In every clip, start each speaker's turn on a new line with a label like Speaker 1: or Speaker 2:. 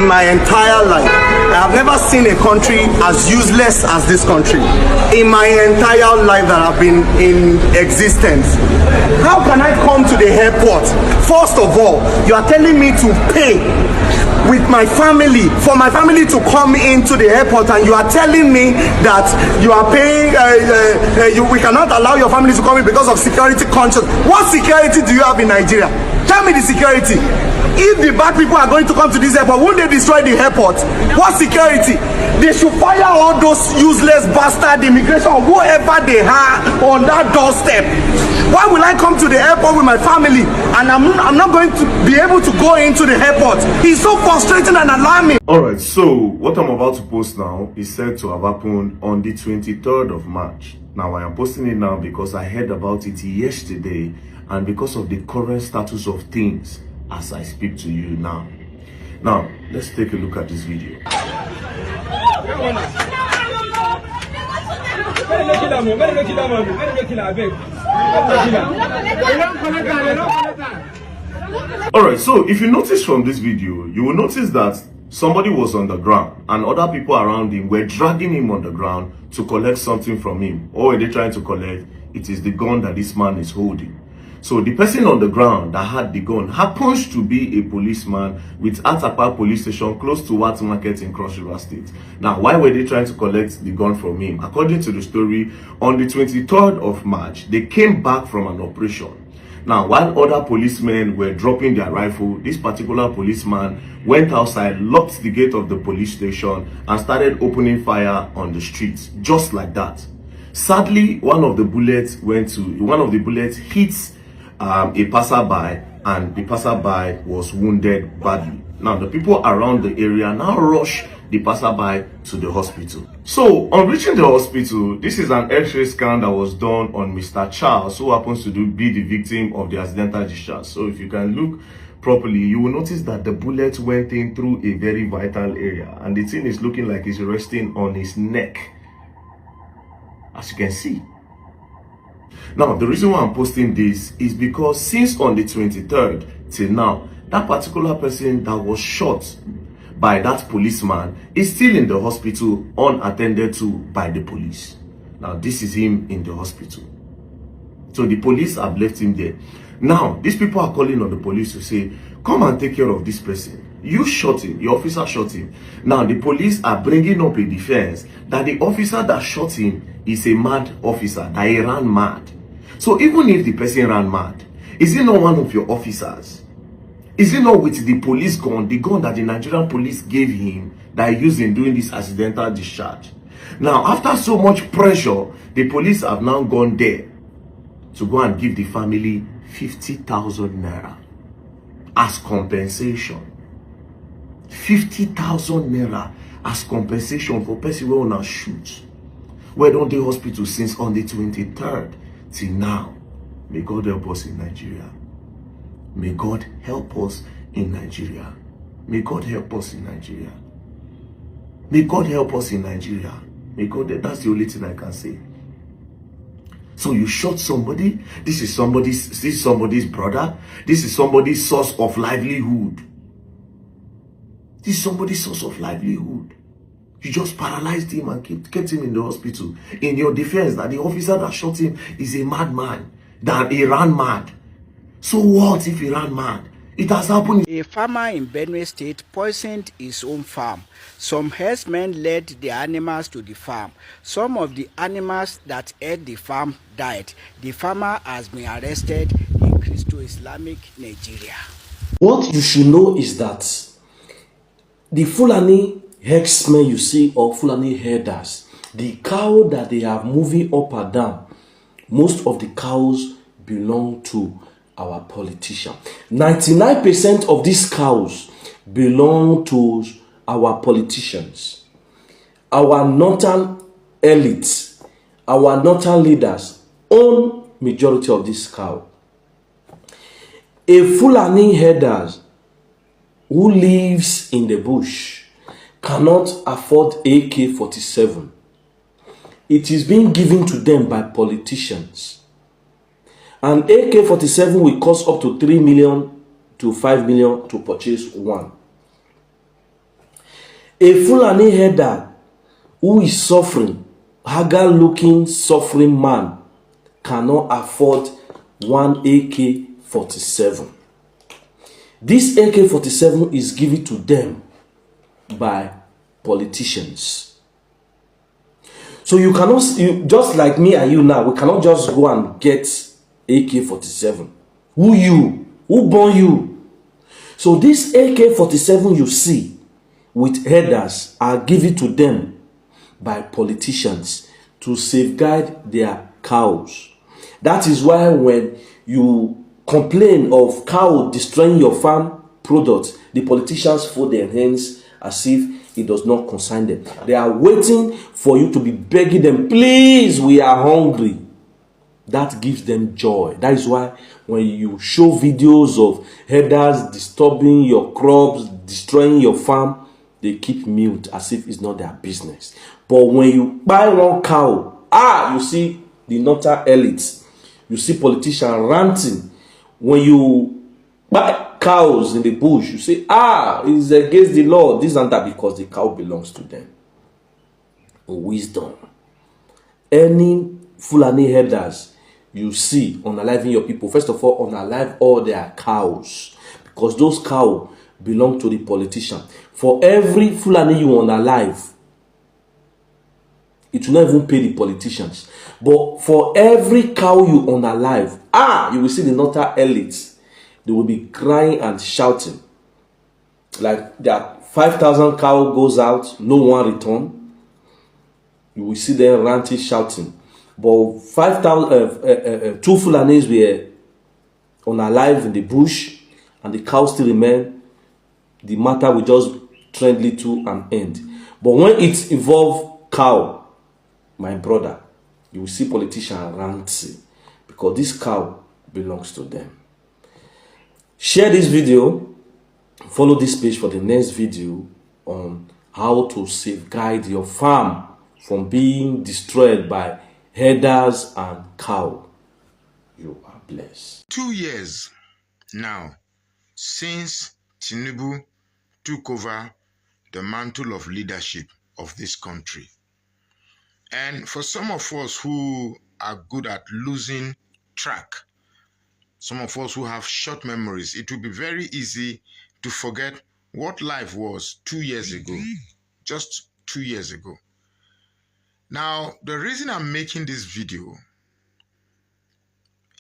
Speaker 1: In my entire life, I have never seen a country as useless as this country. In my entire life that I've been in existence. How can I come to the airport? First of all, you are telling me to pay with my family, for my family to come into the airport, and you are telling me that you are paying, we cannot allow your family to come in because of security conscious. What security do you have in Nigeria? Tell me the security. If the bad people are going to come to this airport, won't they destroy the airport? What security? They should fire all those useless bastard immigration or whoever they are on that doorstep. Why will I come to the airport with my family and I'm not going to be able to go into the airport? It's so frustrating and alarming.
Speaker 2: Alright, so what I'm about to post now is said to have happened on the 23rd of March. Now I am posting it now because I heard about it yesterday and because of the current status of things as I speak to you now. Now, let's take a look at this video. Alright, so if you notice from this video, you will notice that somebody was on the ground and other people around him were dragging him on the ground to collect something from him. Or were they trying to collect? It is the gun that this man is holding. So the person on the ground that had the gun happens to be a policeman with Atapa police station close to Wat Market in Cross River State. Now, why were they trying to collect the gun from him? According to the story, on the 23rd of March, they came back from an operation. Now, while other policemen were dropping their rifle, this particular policeman went outside, locked the gate of the police station, and started opening fire on the streets, just like that. Sadly, one of the bullets hits a passerby, and the passerby was wounded badly. Now, the people around the area now rush the passerby to the hospital. So, on reaching the hospital, this is an X-ray scan that was done on Mr. Charles, who happens to be the victim of the accidental discharge. So, if you can look properly, you will notice that the bullet went in through a very vital area, and the thing is looking like it's resting on his neck, as you can see. Now, the reason why I'm posting this is because since on the 23rd till now, that particular person that was shot by that policeman is still in the hospital unattended to by the police. Now, this is him in the hospital. So the police have left him there. Now, these people are calling on the police to say, come and take care of this person. You shot him, your officer shot him. Now, the police are bringing up a defense that the officer that shot him is a mad officer, that he ran mad. So even if the person ran mad, is it not one of your officers? Is it not with the police gun, the gun that the Nigerian police gave him, that he used in doing this accidental discharge? Now, after so much pressure, the police have now gone there to go and give the family 50,000 naira as compensation. 50,000 naira as compensation for person who wanna shoot. We're on the hospital since on the 23rd till now. May God help us in Nigeria. May God help us in Nigeria. May God help us in Nigeria. May God help us in Nigeria. May God, that's the only thing I can say. So you shot somebody. This is somebody's brother. This is somebody's source of livelihood. This is somebody's source of livelihood. You just paralyzed him and kept him in the hospital. In your defense, that the officer that shot him is a madman, that he ran mad. So what if he ran mad? It has happened.
Speaker 3: A farmer in Benue State poisoned his own farm. Some herdsmen led the animals to the farm. Some of the animals that ate the farm died. The farmer has been arrested in Christo-Islamic Nigeria.
Speaker 4: What you should know is that the Fulani herdsmen you see, or Fulani herders, the cow that they are moving up and down, most of the cows belong to our politician. 99% of these cows belong to our politicians, our northern elites, our northern leaders own majority of this cow. A Fulani herder who lives in the bush cannot afford AK-47. It is being given to them by politicians. An AK-47 will cost up to 3 million to 5 million to purchase one. A Fulani herder who is suffering, haggard-looking, suffering man, cannot afford one AK-47. This AK-47 is given to them by politicians. So you cannot, just like me and you now, we cannot just go and get AK-47. Who you? Who born you? So this AK-47 you see with herders are given to them by politicians to safeguard their cows. That is why when you complain of cow destroying your farm products, the politicians fold their hands as if it does not concern them. They are waiting for you to be begging them, please, we are hungry. That gives them joy. That is why when you show videos of herders disturbing your crops, destroying your farm, they keep mute as if it's not their business. But when you buy one cow, you see the northern elites, you see politicians ranting. When you buy cows in the bush, you say, it's against the law, this and that, because the cow belongs to them. Wisdom. Any Fulani herders you see unaliving your people, first of all, unalive all their cows, because those cows belong to the politician. For every Fulani you unalive, it will not even pay the politicians. But for every cow you unalive, you will see the northern elites. They will be crying and shouting. Like that 5,000 cow goes out, no one return. You will see them ranting, shouting. But 5,000, 2 Fulanis were unalive in the bush, and the cows still remain. The matter will just trend to an end. But when it involves cow, my brother, you will see politicians ranting, because this cow belongs to them. Share this video, follow this page for the next video on how to safeguard your farm from being destroyed by herders and cow. You are blessed.
Speaker 5: 2 years now since Tinubu took over the mantle of leadership of this country. And for some of us who are good at losing track, some of us who have short memories, it will be very easy to forget what life was 2 years ago, just 2 years ago. Now, the reason I'm making this video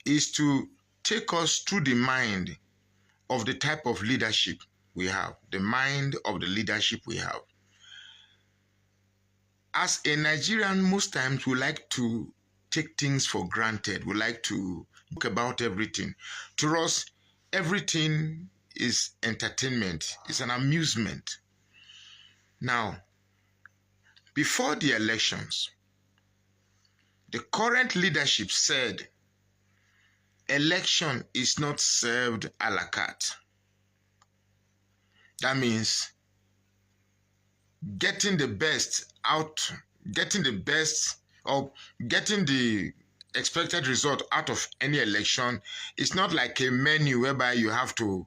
Speaker 5: is to take us through the mind of the type of leadership we have, the mind of the leadership we have. As a Nigerian, most times we like to take things for granted. We like to talk about everything. To us, everything is entertainment. It's an amusement. Now, before the elections, the current leadership said election is not served a la carte. That means getting the best out, getting the expected result out of any election is not like a menu whereby you have to,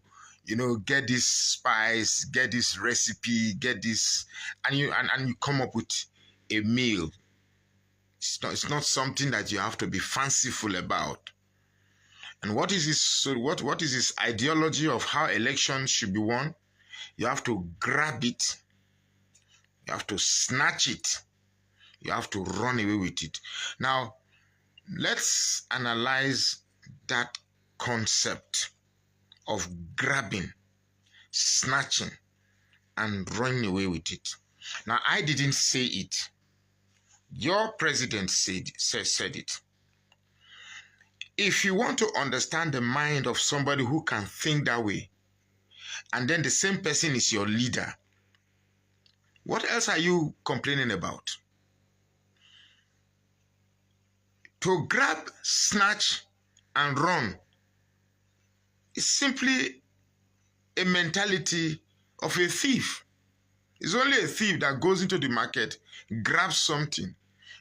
Speaker 5: get this spice, get this recipe, get this, and you come up with a meal. It's not something that you have to be fanciful about. And what is this ideology of how elections should be won? You have to grab it, you have to snatch it, you have to run away with it. Now, let's analyze that concept of grabbing, snatching, and running away with it. Now, I didn't say it. Your president said it. If you want to understand the mind of somebody who can think that way, and then the same person is your leader, what else are you complaining about? To grab, snatch, and run is simply a mentality of a thief. It's only a thief that goes into the market, grabs something,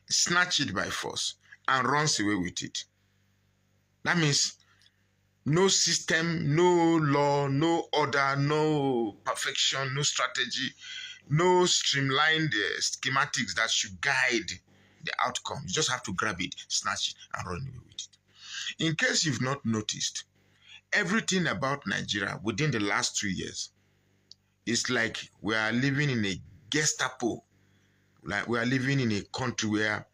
Speaker 5: snatch it by force, and runs away with it. That means no system, no law, no order, no perfection, no strategy, no streamlined schematics that should guide the outcome. You just have to grab it, snatch it, and run away with it. In case you've not noticed, everything about Nigeria within the last 2 years is like we are living in a Gestapo, like we are living in a country where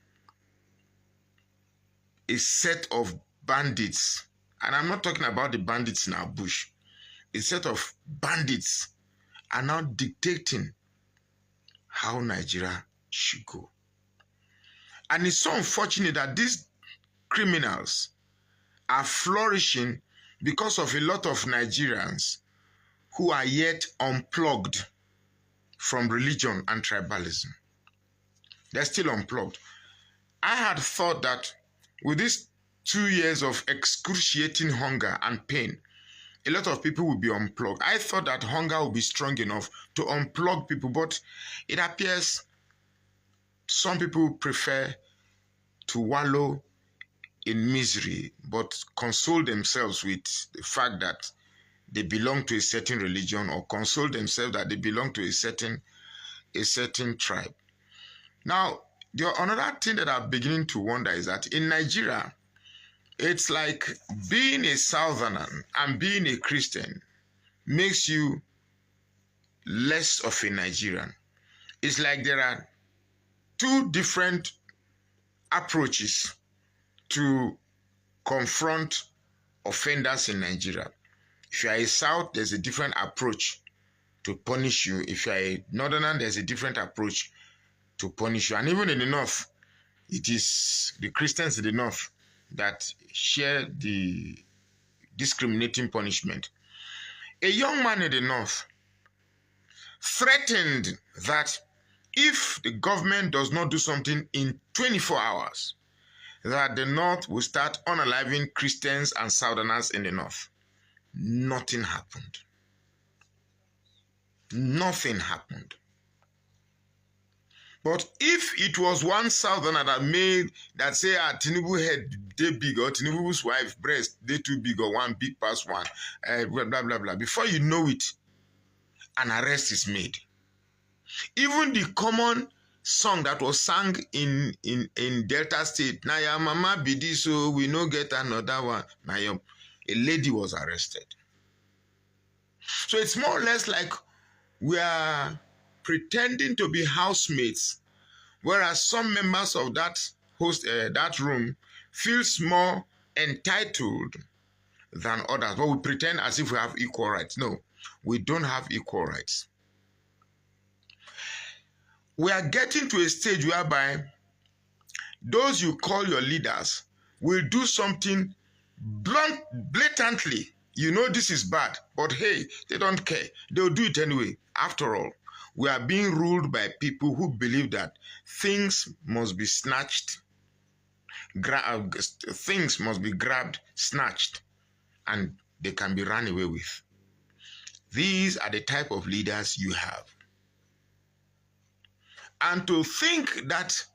Speaker 5: a set of bandits, and I'm not talking about the bandits in our bush, a set of bandits are now dictating how Nigeria should go. And it's so unfortunate that these criminals are flourishing because of a lot of Nigerians who are yet unplugged from religion and tribalism. They're still unplugged. I had thought that with these 2 years of excruciating hunger and pain, a lot of people will be unplugged. I thought that hunger would be strong enough to unplug people, but it appears some people prefer to wallow in misery, but console themselves with the fact that they belong to a certain religion, or console themselves that they belong to a certain tribe. Now, another thing that I'm beginning to wonder is that in Nigeria, it's like being a Southerner and being a Christian makes you less of a Nigerian. It's like there are two different approaches to confront offenders in Nigeria. If you are a South, there's a different approach to punish you. If you are a Northerner, there's a different approach to punish you. And even in the North, it is the Christians in the North that share the discriminating punishment. A young man in the North threatened that if the government does not do something in 24 hours, that the North will start unaliving Christians and Southerners in the North. Nothing happened. Nothing happened. But if it was one Southerner that say, Tinubu head they big, or Tinubu's wife breast they too big, or one big past one, blah, blah, blah, blah. Before you know it, an arrest is made. Even the common song that was sung in Delta State, Naya Mama Bidi, so we no get another one. Naya, a lady was arrested. So it's more or less like we are pretending to be housemates, whereas some members of that room feels more entitled than others. But we pretend as if we have equal rights. No, we don't have equal rights. We are getting to a stage whereby those you call your leaders will do something blatantly. You know this is bad, but hey, they don't care. They'll do it anyway. After all, we are being ruled by people who believe that things must be snatched, things must be grabbed, snatched, and they can be run away with. These are the type of leaders you have. And to think that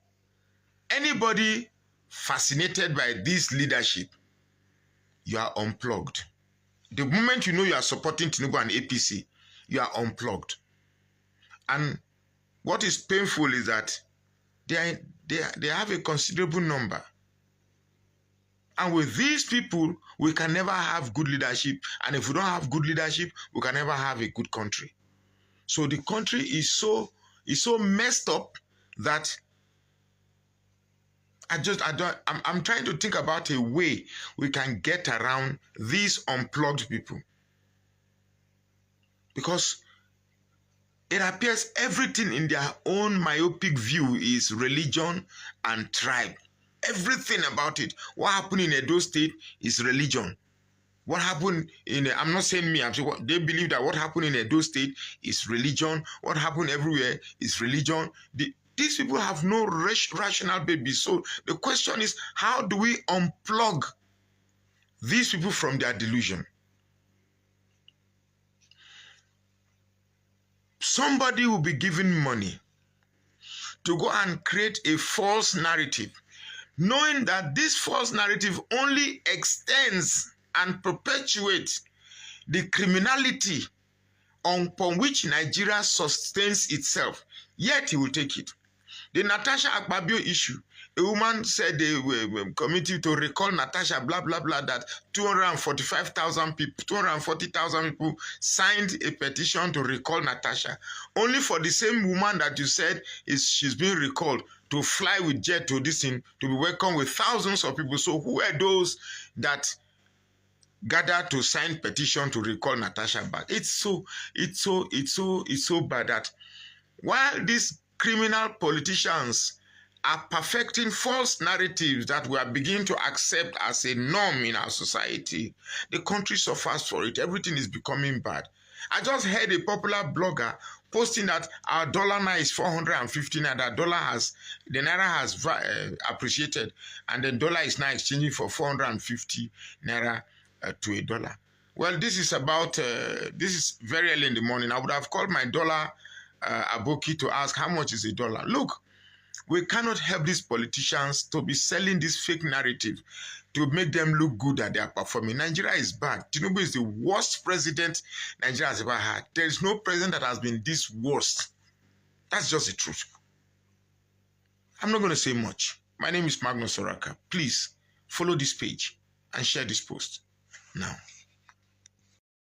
Speaker 5: anybody fascinated by this leadership, you are unplugged. The moment you know you are supporting Tinubu and APC, you are unplugged. And what is painful is that they have a considerable number. And with these people, we can never have good leadership. And if we don't have good leadership, we can never have a good country. So the country is so messed up that I'm trying to think about a way we can get around these unplugged people. Because it appears everything in their own myopic view is religion and tribe. Everything about it. What happened in Edo State is religion. What happened I'm not saying me, I'm saying they believe that what happened in Edo State is religion. What happened everywhere is religion. These people have no rational basis. So the question is, how do we unplug these people from their delusion? Somebody will be given money to go and create a false narrative, knowing that this false narrative only extends and perpetuate the criminality upon which Nigeria sustains itself, yet he will take it. The Natasha Akpabio issue, a woman said they were committed to recall Natasha, blah, blah, blah, that 245,000 people, 240,000 people signed a petition to recall Natasha, only for the same woman that you said she's being recalled to fly with jet to this thing, to be welcomed with thousands of people. So who are those that gathered to sign petition to recall Natasha back? It's so bad that while these criminal politicians are perfecting false narratives that we are beginning to accept as a norm in our society, the country suffers for it. Everything is becoming bad. I just heard a popular blogger posting that our dollar now is 450 naira. The naira has appreciated, and the dollar is now exchanging for 450 naira to a dollar. Well, this is very early in the morning. I would have called my dollar Aboki to ask how much is a dollar. Look, we cannot help these politicians to be selling this fake narrative to make them look good that they are performing. Nigeria is bad. Tinubu is the worst president Nigeria has ever had. There is no president that has been this worst. That's just the truth. I'm not going to say much. My name is Magnus Oraka. Please follow this page and share this post now.